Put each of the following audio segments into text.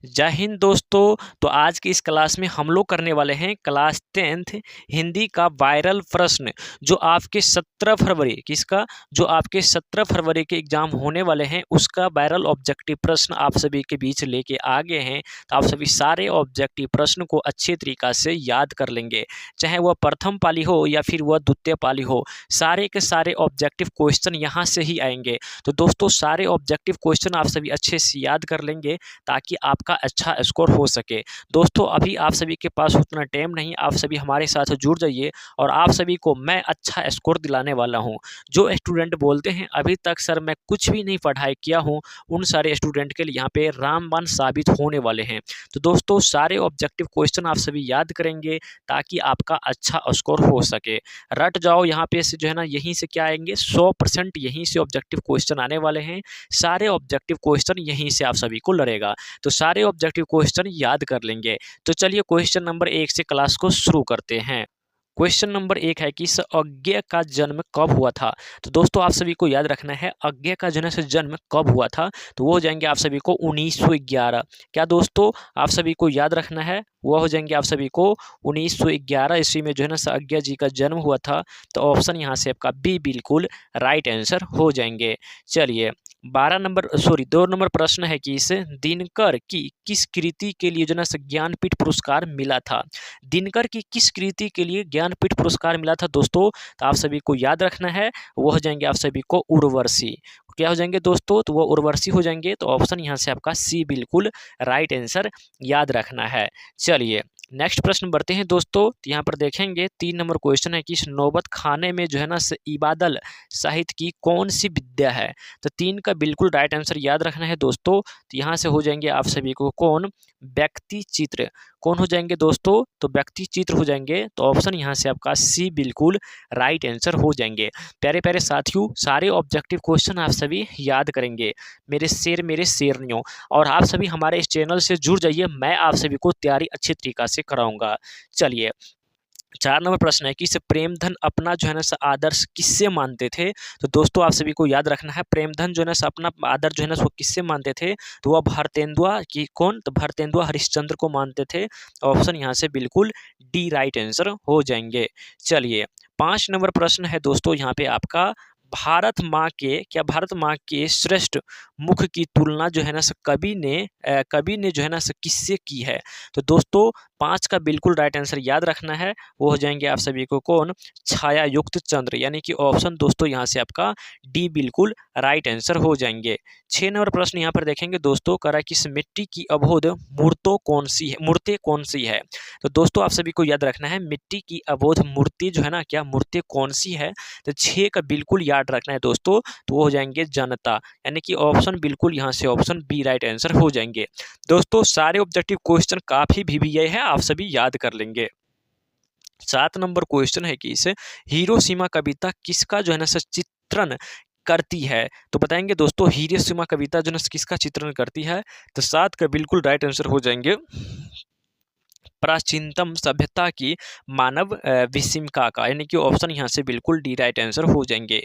जय हिंद दोस्तों। तो आज की इस क्लास में हम लोग करने वाले हैं क्लास 10th हिंदी का वायरल प्रश्न जो आपके 17 फरवरी किसका जो आपके 17 फरवरी के एग्जाम होने वाले हैं उसका वायरल ऑब्जेक्टिव प्रश्न आप सभी के बीच लेके आ गए हैं। तो आप सभी सारे ऑब्जेक्टिव प्रश्न को अच्छे तरीक़ा से याद कर लेंगे, चाहे वह प्रथम पाली हो या फिर वह द्वितीय पाली हो। सारे के सारे ऑब्जेक्टिव क्वेश्चन यहाँ से ही आएंगे। तो दोस्तों सारे ऑब्जेक्टिव क्वेश्चन आप सभी अच्छे से याद कर लेंगे ताकि आपका अच्छा स्कोर हो सके। दोस्तों अभी आप सभी के पास उतना टाइम नहीं, आप सभी हमारे साथ जुड़ जाइए और आप सभी को मैं अच्छा स्कोर दिलाने वाला हूं। जो स्टूडेंट बोलते हैं अभी तक सर मैं कुछ भी नहीं पढ़ाई किया हूं, उन सारे स्टूडेंट के लिए यहाँ पे रामबाण साबित होने वाले हैं। तो दोस्तों सारे ऑब्जेक्टिव क्वेश्चन आप सभी याद करेंगे ताकि आपका अच्छा स्कोर हो सके। रट जाओ, यहाँ पे से जो है ना यहीं से क्या आएंगे 100% यहीं से ऑब्जेक्टिव क्वेश्चन आने वाले हैं। सारे ऑब्जेक्टिव क्वेश्चन यहीं से आप सभी को लड़ेगा, तो सारे ऑब्जेक्टिव क्वेश्चन याद कर लेंगे। तो चलिए क्वेश्चन नंबर 1 से क्लास को शुरू करते हैं। क्वेश्चन नंबर 1 है कि इस अज्ञे का जन्म कब हुआ था। तो दोस्तों आप सभी को याद रखना है अज्ञे का जो है जन्म कब हुआ था, तो वो हो जाएंगे आप सभी को 1911। क्या दोस्तों आप सभी को याद रखना है, वो हो जाएंगे आप सभी को 1911 ईस्वी में जो है ना अज्ञा जी का जन्म हुआ था। तो ऑप्शन यहाँ से आपका बी बिल्कुल राइट आंसर हो जाएंगे। चलिए 2 नंबर प्रश्न है कि इस दिनकर की किस कृति के लिए जो है ना ज्ञानपीठ पुरस्कार मिला था। दिनकर की किस कृति के लिए ज्ञानपीठ पुरस्कार मिला था दोस्तों, तो आप सभी को याद रखना है वो हो जाएंगे आप सभी को उर्वशी। क्या हो जाएंगे दोस्तों, तो वो उर्वशी हो जाएंगे। तो ऑप्शन यहाँ से आपका सी बिल्कुल राइट आंसर याद रखना है। चलिए नेक्स्ट प्रश्न बढ़ते हैं दोस्तों। तो यहाँ पर देखेंगे 3 नंबर क्वेश्चन है कि इस नौबत खाने में जो है ना इबादल साहित्य की कौन सी विद्या है। तो 3 का बिल्कुल राइट आंसर याद रखना है दोस्तों। तो यहाँ से हो जाएंगे आप सभी को कौन व्यक्ति चित्र, कौन हो जाएंगे दोस्तों, तो व्यक्ति चित्र हो जाएंगे। तो ऑप्शन यहाँ से आपका सी बिल्कुल राइट आंसर हो जाएंगे। प्यारे प्यारे साथियों सारे ऑब्जेक्टिव क्वेश्चन आप सभी याद करेंगे, मेरे शेर मेरे शेरनियों। और आप सभी हमारे इस चैनल से जुड़ जाइए, मैं आप सभी को तैयारी अच्छी तरीका से कराऊंगा। चलिए 4 नंबर प्रश्न है कि इस प्रेमधन अपना जो है ना आदर्श किससे मानते थे। तो दोस्तों आप सभी को याद रखना है प्रेमधन जो है ना अपना आदर्श जो है ना वो किससे मानते थे, तो वह भारतेंदुआ की कौन, तो भारतेंदुआ हरिश्चंद्र को मानते थे। ऑप्शन यहाँ से बिल्कुल डी राइट आंसर हो जाएंगे। चलिए 5 नंबर प्रश्न है दोस्तों यहाँ पे आपका भारत माँ के श्रेष्ठ मुख की तुलना जो है ना कवि ने जो है ना किससे की है। तो दोस्तों 5 का बिल्कुल राइट आंसर याद रखना है, वो हो जाएंगे आप सभी को कौन छाया युक्त चंद्र, यानी कि ऑप्शन दोस्तों यहाँ से आपका डी बिल्कुल राइट आंसर हो जाएंगे। 6 नंबर प्रश्न यहाँ पर देखेंगे दोस्तों करा किस मिट्टी की अबोध मूर्ति कौन सी है। तो दोस्तों आप सभी को याद रखना है मिट्टी की अबोध मूर्ति जो है ना क्या मूर्ति कौन सी है। तो 6 का बिल्कुल याद रखना है दोस्तों, तो वो हो जाएंगे जनता, यानी कि ऑप्शन बिल्कुल यहाँ से ऑप्शन बी राइट आंसर हो जाएंगे। दोस्तों सारे ऑब्जेक्टिव क्वेश्चन काफी VVI है, आप सभी याद कर लेंगे। 7 नंबर क्वेश्चन है कि इसे हिरोशिमा कविता किसका जो है ना चित्रण करती है। तो बताएंगे दोस्तों हिरोशिमा कविता जो है किसका चित्रण करती है। तो 7 का बिल्कुल राइट आंसर हो जाएंगे प्राचीनतम सभ्यता की मानव विस्मिका का, यानी कि ऑप्शन यहाँ से बिल्कुल डी राइट आंसर हो जाएंगे।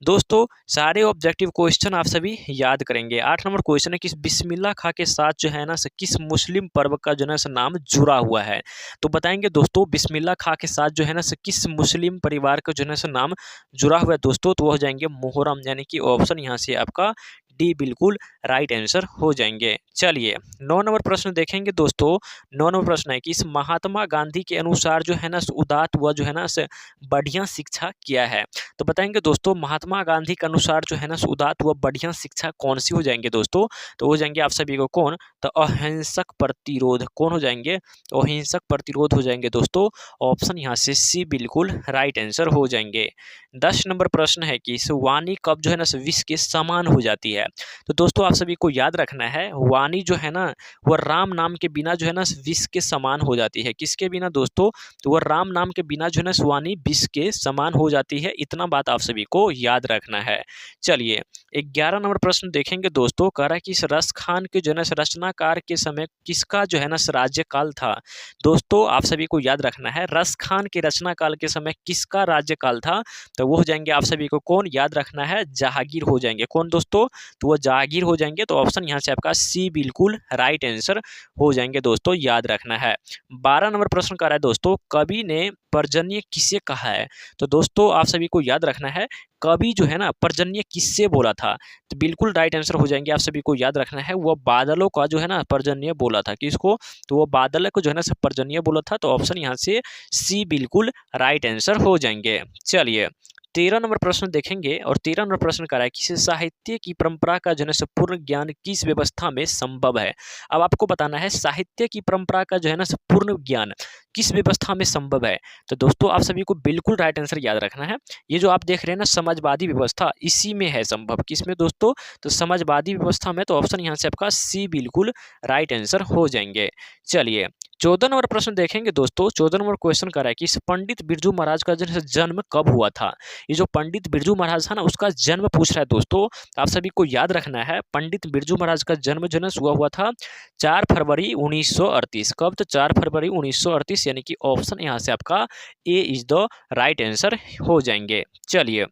दोस्तों सारे ऑब्जेक्टिव क्वेश्चन आप सभी याद करेंगे। 8 नंबर क्वेश्चन है कि बिस्मिल्लाह खां के साथ जो है ना किस मुस्लिम पर्व का जो है ना नाम जुड़ा हुआ है। तो बताएंगे दोस्तों बिस्मिल्लाह खां के साथ जो है ना किस मुस्लिम परिवार का जो है ना नाम जुड़ा हुआ है दोस्तों, तो वो हो जाएंगे मुहर्रम, यानी कि ऑप्शन यहाँ से आपका डी बिल्कुल राइट आंसर हो जाएंगे। चलिए 9 नंबर प्रश्न देखेंगे दोस्तों। 9 नंबर प्रश्न है कि इस महात्मा गांधी के अनुसार जो है ना उदात्त व जो है ना बढ़िया शिक्षा क्या है। तो बताएंगे दोस्तों महात्मा गांधी के अनुसार जो है ना उदात्त व बढ़िया शिक्षा कौन सी हो जाएंगे दोस्तों, तो हो जाएंगे आप सभी को कौन, तो अहिंसक प्रतिरोध, कौन हो जाएंगे, तो अहिंसक प्रतिरोध हो जाएंगे दोस्तों। ऑप्शन यहाँ से सी बिल्कुल राइट आंसर हो जाएंगे। 10 नंबर प्रश्न है कि इस वाणी कब जो है ना विश्व के समान हो जाती है। तो दोस्तों आप सभी को याद रखना है वाणी जो है ना वह राम नाम के बिना जो है ना विश्व के समान हो जाती है। किसके बिना दोस्तों, तो वह राम नाम के बिना जो है ना वाणी विश्व के समान हो जाती है। इतना बात आप सभी को याद रखना है। चलिए 11 नंबर प्रश्न देखेंगे दोस्तों, कह रहा है कि इस रस खान के जो है ना रचनाकार के समय किसका जो है ना राज्यकाल था। दोस्तों आप सभी को याद रखना है रस खान के रचनाकाल के समय किसका राज्यकाल था, तो तो वो हो जाएंगे आप सभी को कौन याद रखना है, जहांगीर हो जाएंगे। कौन दोस्तों, तो वो जहांगीर हो जाएंगे। तो ऑप्शन यहाँ से आपका सी बिल्कुल राइट आंसर हो जाएंगे दोस्तों, याद रखना है। 12 नंबर प्रश्न कर रहा है दोस्तों, कवि ने पर्जन्य किसे कहा है। तो दोस्तों आप सभी को याद रखना है, कवि जो है ना पर्जन्य किससे बोला था। तो बिल्कुल राइट आंसर हो जाएंगे, आप सभी को याद रखना है, वो बादलों का जो है ना पर्जन्य बोला था। किसको, तो वो बादल को जो है ना पर्जन्य बोला था। तो ऑप्शन यहाँ से सी बिल्कुल राइट आंसर हो जाएंगे। चलिए 13 नंबर प्रश्न देखेंगे, और 13 नंबर प्रश्न कर रहा है कि साहित्य की परंपरा का जो है ना पूर्ण ज्ञान किस व्यवस्था में संभव है। अब आपको बताना है साहित्य की परंपरा का जो है ना पूर्ण ज्ञान किस व्यवस्था में संभव है। तो दोस्तों आप सभी को बिल्कुल राइट आंसर याद रखना है, ये जो आप देख रहे हैं ना समाजवादी व्यवस्था, इसी में है संभव। किसमें दोस्तों, तो समाजवादी व्यवस्था में। तो ऑप्शन यहाँ से आपका सी बिल्कुल राइट आंसर हो जाएंगे। चलिए 14 नंबर प्रश्न देखेंगे दोस्तों। 14 नंबर क्वेश्चन कर रहा है कि इस पंडित बिरजू महाराज का जो है जन्म कब हुआ था। ये जो पंडित बिरजू महाराज था ना, उसका जन्म पूछ रहा है दोस्तों। आप सभी को याद रखना है, पंडित बिरजू महाराज का जन्म जो है हुआ था 4 फरवरी 1938। कब, तो 4 फरवरी 1938, यानी कि ऑप्शन यहाँ से आपका ए इज द राइट आंसर हो जाएंगे। चलिए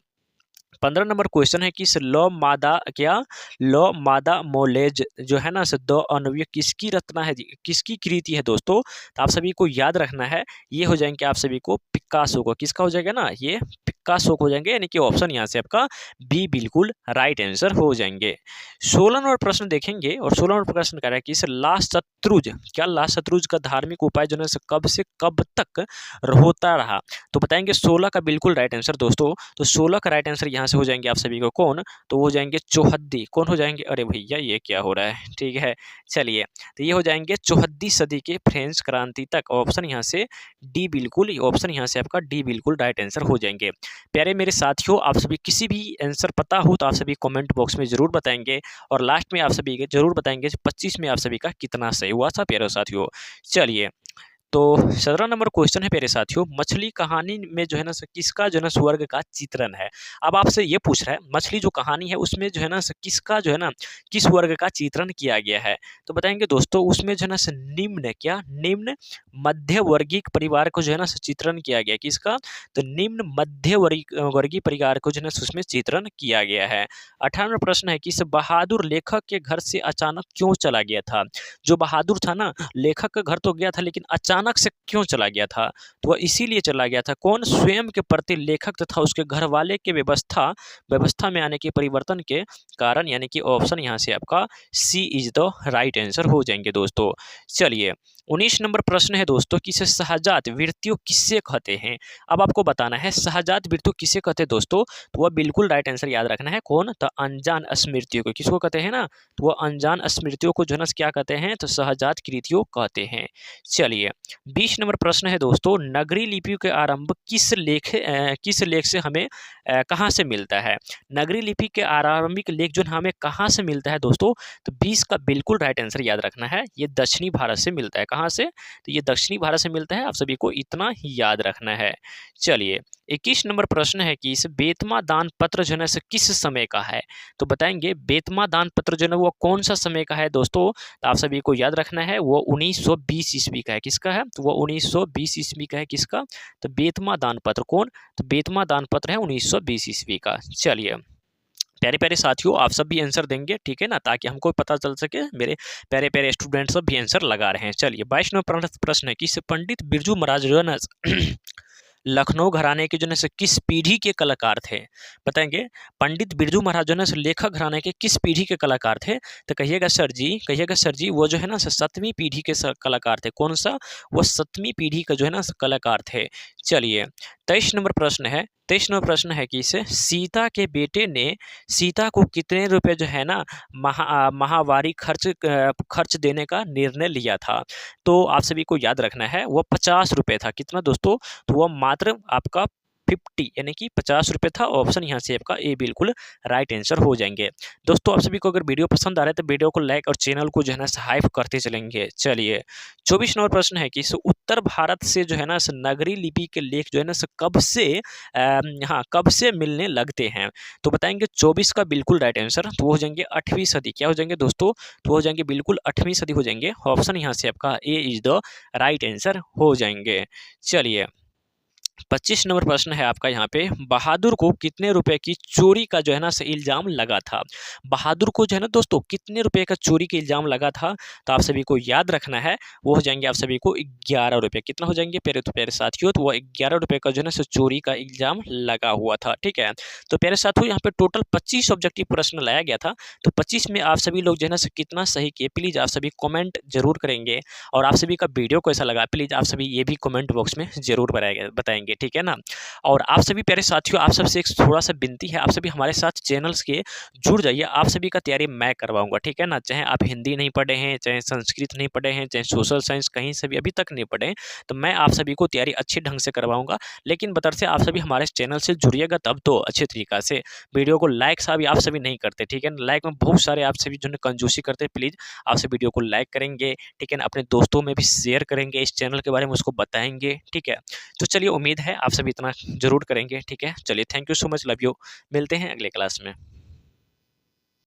15 नंबर क्वेश्चन है कि लॉ मादा क्या, लॉ मादा मोलेज जो है ना द अनव्य किसकी रचना है, किसकी कृति है दोस्तों। तो आप सभी को याद रखना है, ये हो जाएंगे आप सभी को पिकासो को। किसका हो जाएगा ना, ये पिकासो को हो जाएंगे, यानी कि ऑप्शन यहाँ से आपका बी बिल्कुल राइट आंसर हो जाएंगे। 16 नंबर प्रश्न देखेंगे, और 16 नंबर प्रश्न कह रहा है कि लाल शत्रुज क्या, लाल शत्रुज का धार्मिक उपाय जो है कब से कब तक होता रहा। तो बताएंगे 16 का बिल्कुल राइट आंसर दोस्तों। तो 16 का राइट आंसर यहाँ से हो जाएंगे आप सभी को कौन, तो वो हो जाएंगे चौहद्दी। कौन हो जाएंगे, अरे भैया ये क्या हो रहा है, ठीक है। चलिए तो ये हो जाएंगे चौहद्दी सदी के फ्रेंच क्रांति तक। ऑप्शन यहाँ से डी बिल्कुल, ऑप्शन यहाँ से आपका डी बिल्कुल राइट आंसर हो जाएंगे। प्यारे मेरे साथियों, आप सभी किसी भी आंसर पता हो तो आप सभी कमेंट बॉक्स में जरूर बताएंगे, और लास्ट में आप सभी जरूर बताएंगे 25 में आप सभी का कितना सही हुआ था प्यारे साथियों। चलिए तो 17 नंबर क्वेश्चन है प्यारे साथियों, मछली कहानी में जो है ना किसका जो है ना स्वर्ग का चित्रण है। अब आपसे ये पूछ रहा है मछली जो कहानी है उसमें जो है ना किसका जो है ना किस वर्ग का चित्रण किया गया है। तो बताएंगे दोस्तों उसमें जो है ना निम्न क्या, निम्न मध्य वर्गीय परिवार को जो है ना चित्रण किया गया। किसका, तो निम्न मध्य वर्गीय परिवार को जो है ना उसमें चित्रण किया गया है। 18वां प्रश्न है कि इस बहादुर लेखक के घर से अचानक क्यों चला गया था। जो बहादुर था ना, लेखक का घर तो गया था, लेकिन अचानक से क्यों चला गया था। तो वह इसीलिए चला गया था, कौन, स्वयं के प्रति लेखक तथा उसके घर वाले के व्यवस्था में आने के परिवर्तन के कारण, यानी कि ऑप्शन यहाँ से आपका सी इज द राइट आंसर हो जाएंगे दोस्तों। चलिए 19 नंबर प्रश्न है दोस्तों कि सहजात वृत्तियों किससे कहते हैं। अब आपको बताना है सहजात वृत्तियों किसे कहते हैं दोस्तों। तो वह बिल्कुल राइट आंसर याद रखना है, कौन, तो अनजान स्मृतियों को। किसको कहते हैं ना, तो वह अनजान स्मृतियों को जो है क्या कहते हैं, तो सहजात कृतियों कहते हैं। चलिए 20 नंबर प्रश्न है दोस्तों, नगरी लिपि के आरंभ किस लेख से हमें कहाँ से मिलता है। नगरी लिपि के आरंभिक लेख जो हमें कहाँ से मिलता है दोस्तों। तो 20 का बिल्कुल राइट आंसर याद रखना है, ये दक्षिणी भारत से मिलता है। कहाँ से, तो ये दक्षिणी भारत से मिलता है, आप सभी को इतना ही याद रखना है। चलिए 21 नंबर प्रश्न है कि इस बेतमा दान पत्र जो है किस समय का है। तो बताएंगे बेतमा दान पत्र जो है वो कौन सा समय का है दोस्तों। तो आप सभी को याद रखना है वो 1920 ईस्वी का है। किसका है, तो वो 1920 ईस्वी का है। किसका, तो बेतमा दान पत्र। कौन, तो बेतमा दान पत्र है 1920 ईस्वी का। चलिए प्यारे प्यारे साथियों आप सब भी आंसर देंगे, ठीक है ना, ताकि हमको पता चल सके मेरे प्यारे प्यारे स्टूडेंट सब भी आंसर लगा रहे हैं। चलिए 22 नंबर प्रश्न है कि पंडित बिरजू महाराज जो है लखनऊ घराने के जो है किस पीढ़ी के कलाकार थे। बताएंगे पंडित बिरजू महाराज जो है लेखक घराने के किस पीढ़ी के कलाकार थे। तो कहिएगा सर जी वो जो है ना 7वीं पीढ़ी के कलाकार थे। कौन सा, वो 7वीं पीढ़ी का जो है ना कलाकार थे। चलिए 23 नंबर प्रश्न है कि इसे सीता के बेटे ने सीता को कितने रुपए जो है ना महावारी खर्च देने का निर्णय लिया था। तो आप सभी को याद रखना है वो 50 रुपये था। कितना दोस्तों, तो वह मात्र आपका 50 यानी कि 50 रुपये था। ऑप्शन यहाँ से आपका ए बिल्कुल राइट आंसर हो जाएंगे। दोस्तों आप सभी को अगर वीडियो पसंद आ रहा है तो वीडियो को लाइक और चैनल को जो है ना सब्सक्राइब करते चलेंगे। चलिए 24 नंबर प्रश्न है कि उत्तर भारत से जो है ना नगरी लिपि के लेख जो है ना कब से मिलने लगते हैं। तो बताएंगे 24 का बिल्कुल राइट आंसर, तो वो हो जाएंगे 8वीं सदी। क्या हो जाएंगे दोस्तों, तो हो जाएंगे बिल्कुल 8वीं सदी हो जाएंगे। ऑप्शन यहाँ से आपका ए इज द राइट आंसर हो जाएंगे। चलिए 25 नंबर प्रश्न है आपका यहाँ पे, बहादुर को कितने रुपए की चोरी का जो है ना से इल्जाम लगा था। बहादुर को जो है ना दोस्तों कितने रुपए का चोरी का इल्जाम लगा था, तो आप सभी को याद रखना है, वो हो जाएंगे आप सभी को 11 रुपए। कितना हो जाएंगे प्यारे, तो प्यारे साथियों, तो वो 11 रुपए का जो है ना से चोरी का इल्जाम लगा हुआ था। ठीक है, तो प्यारे साथियों यहाँ पे टोटल 25 ऑब्जेक्टिव प्रश्न लाया गया था। तो 25 में आप सभी लोग जो है ना से कितना सही किए, प्लीज आप सभी कॉमेंट जरूर करेंगे। और आप सभी का वीडियो कैसा लगा, प्लीज आप सभी ये भी कमेंट बॉक्स में जरूर बताएंगे। ठीक है ना। और आप सभी प्यारे साथियों, आप सबसे एक थोड़ा सा विनती है, आप सभी हमारे साथ चैनल्स के जुड़ जाइए। आप सभी का तैयारी मैं करवाऊंगा। ठीक है ना, चाहे आप हिंदी नहीं पढ़े हैं, चाहे संस्कृत नहीं पढ़े हैं, चाहे सोशल साइंस कहीं से भी अभी तक नहीं पढ़े हैं, तो मैं आप सभी को तैयारी अच्छे ढंग से करवाऊंगा। लेकिन बतरसे आप सभी हमारे चैनल से जुड़िएगा तब तो अच्छे तरीका से। वीडियो को लाइक साहब आप सभी नहीं करते। ठीक है ना, लाइक में बहुत सारे आप सभी जो है कंजूसी करते हैं। प्लीज आप सभी वीडियो को लाइक करेंगे। ठीक है ना, अपने दोस्तों में भी शेयर करेंगे, इस चैनल के बारे में उसको बताएंगे। ठीक है, तो चलिए उम्मीद है आप सभी इतना ज़रूर करेंगे। ठीक है, चलिए thank you so much, love you. मिलते हैं अगले क्लास में।